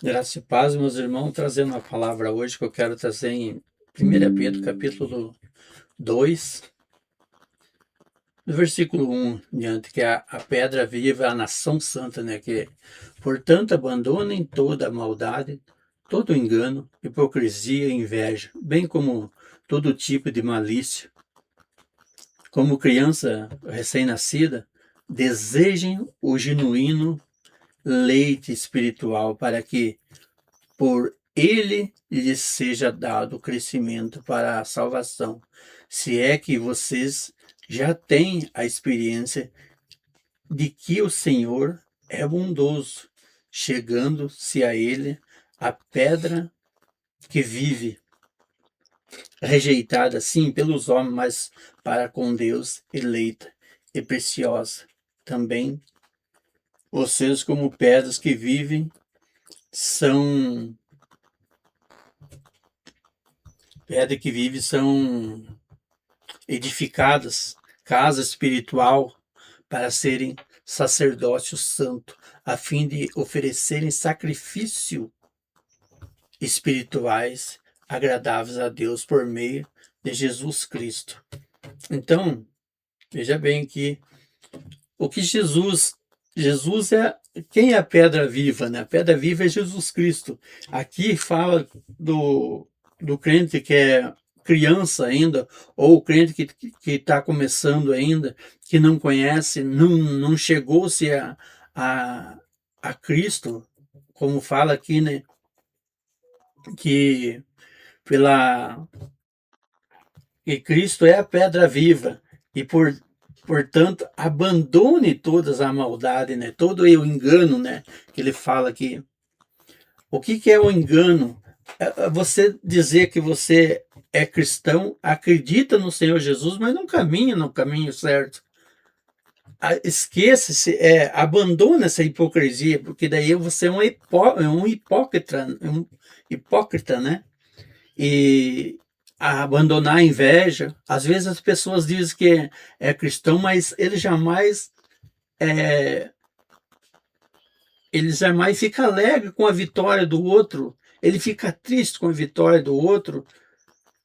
Graça e paz, meus irmãos, trazendo uma palavra hoje que eu quero trazer em 1 Pedro, capítulo 2, no versículo 1 diante, que é a pedra viva, a nação santa, né? Que, portanto, abandonem toda a maldade, todo engano, hipocrisia e inveja, bem como todo tipo de malícia. Como criança recém-nascida, desejem o genuíno leite espiritual para que por ele lhes seja dado crescimento para a salvação, se é que vocês já têm a experiência de que o Senhor é bondoso, chegando-se a ele a pedra que vive, rejeitada sim pelos homens, mas para com Deus eleita e preciosa. Também vocês, como pedras que vivem, são são edificadas casa espiritual para serem sacerdócio santo, a fim de oferecerem sacrifício espirituais agradáveis a Deus por meio de Jesus Cristo. Então, veja bem que o que Jesus é quem é a pedra viva, né? A pedra viva é Jesus Cristo. Aqui fala do crente que é criança ainda, ou o crente que está começando ainda, que não conhece, não chegou-se a, a Cristo, como fala aqui, né? Que pela que Cristo é a pedra viva e portanto abandone todas a maldade, né? Todo o engano, né? Que ele fala aqui. O que é o engano? É você dizer que você é cristão, acredita no Senhor Jesus, mas não caminha no caminho certo. Esqueça-se, abandona essa hipocrisia, porque daí você é um hipócrita, né? E a abandonar a inveja. Às vezes as pessoas dizem que é cristão, mas é, ele jamais fica alegre com a vitória do outro. Ele fica triste com a vitória do outro.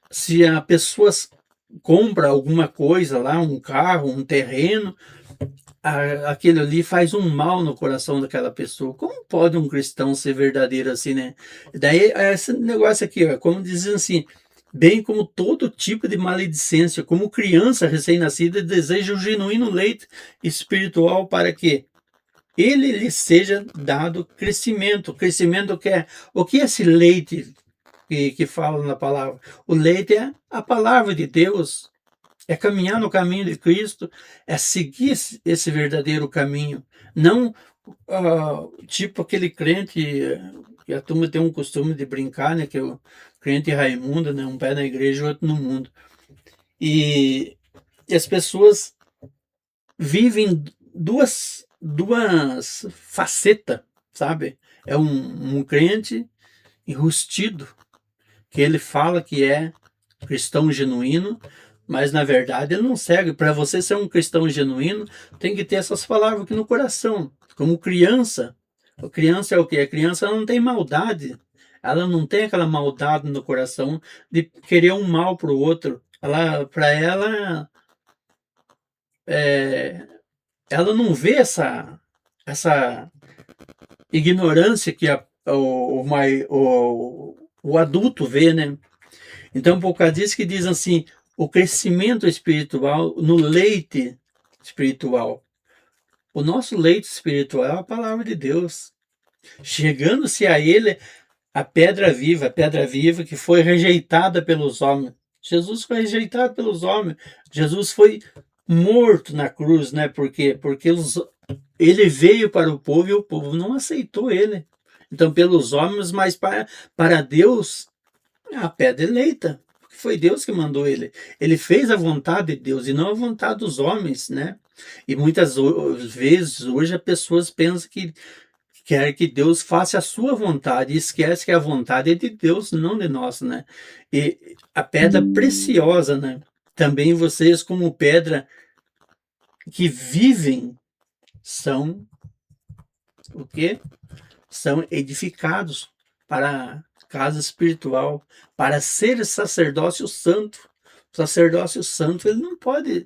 Se a pessoa compra alguma coisa lá, um carro, um terreno, aquele ali faz um mal no coração daquela pessoa. Como pode um cristão ser verdadeiro assim, né? Daí, esse negócio aqui, ó, como dizem assim, bem como todo tipo de maledicência, como criança recém-nascida deseja o genuíno leite espiritual para que ele lhe seja dado crescimento. Crescimento que é, o que é esse leite que fala na palavra? O leite é a palavra de Deus, é caminhar no caminho de Cristo, é seguir esse verdadeiro caminho. Não tipo aquele crente, que a turma tem um costume de brincar, né? Que é o crente Raimundo, né? Um pé na igreja e outro no mundo. E, e as pessoas vivem duas facetas, sabe? É um crente enrustido, que ele fala que é cristão genuíno, mas na verdade ele não segue. Para você ser um cristão genuíno, tem que ter essas palavras aqui no coração. Como criança. A criança é o quê? A criança não tem maldade. Ela não tem aquela maldade no coração de querer um mal para o outro. Para ela, é, ela não vê essa ignorância que o adulto vê, né? Então, por causa disso que diz assim, o crescimento espiritual no leite espiritual. O nosso leite espiritual é a palavra de Deus. Chegando-se a ele a pedra viva que foi rejeitada pelos homens. Jesus foi rejeitado pelos homens. Jesus foi morto na cruz, né? Por quê? Porque ele veio para o povo e o povo não aceitou ele. Então, pelos homens, mas para Deus, é a pedra eleita. Foi Deus que mandou ele. Ele fez a vontade de Deus e não a vontade dos homens, né? E muitas vezes hoje as pessoas pensam que quer que Deus faça a sua vontade e esquece que a vontade é de Deus, não de nós, né? E a pedra preciosa, né? Também vocês, como pedra que vivem, são o quê? são edificados para casa espiritual, para ser sacerdócio santo. O sacerdócio santo, ele não pode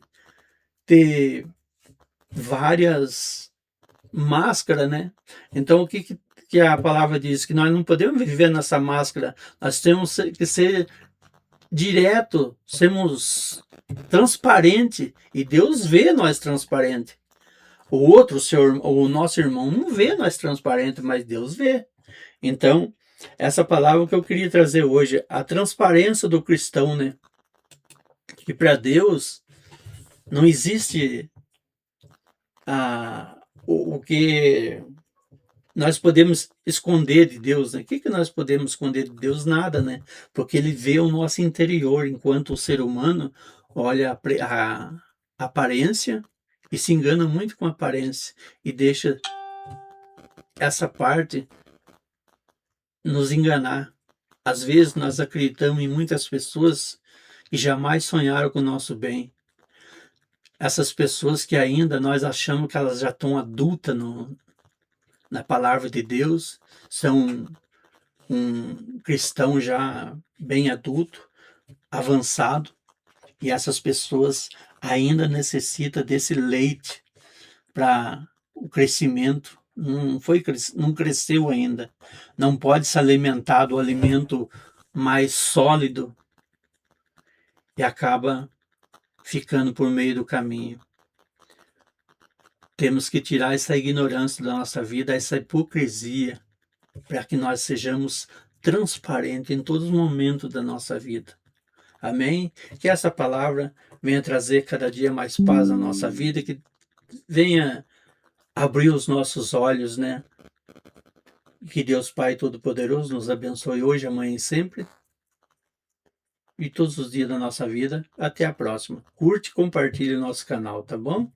ter várias máscaras, né? Então, o que a palavra diz? Que nós não podemos viver nessa máscara, nós temos que ser direto, sermos transparente, e Deus vê nós transparente. O outro, o nosso irmão, não vê nós transparente, mas Deus vê. Então, essa palavra que eu queria trazer hoje, a transparência do cristão, né? Que para Deus não existe o que nós podemos esconder de Deus, né? O que nós podemos esconder de Deus? Nada, né? Porque Ele vê o nosso interior, enquanto o ser humano olha a aparência e se engana muito com a aparência e deixa essa parte nos enganar. Às vezes nós acreditamos em muitas pessoas e jamais sonharam com o nosso bem. Essas pessoas que ainda nós achamos que elas já estão adultas na palavra de Deus, são um cristão já bem adulto, avançado, e essas pessoas ainda necessitam desse leite para o crescimento. Não cresceu ainda, não pode se alimentar do alimento mais sólido e acaba ficando por meio do caminho. Temos que tirar essa ignorância da nossa vida, essa hipocrisia, para que nós sejamos transparentes em todos os momentos da nossa vida. Amém? Que essa palavra venha trazer cada dia mais paz na nossa vida, que venha abrir os nossos olhos, né? Que Deus Pai Todo-Poderoso nos abençoe hoje, amanhã e sempre, e todos os dias da nossa vida. Até a próxima. Curte e compartilhe o nosso canal, tá bom?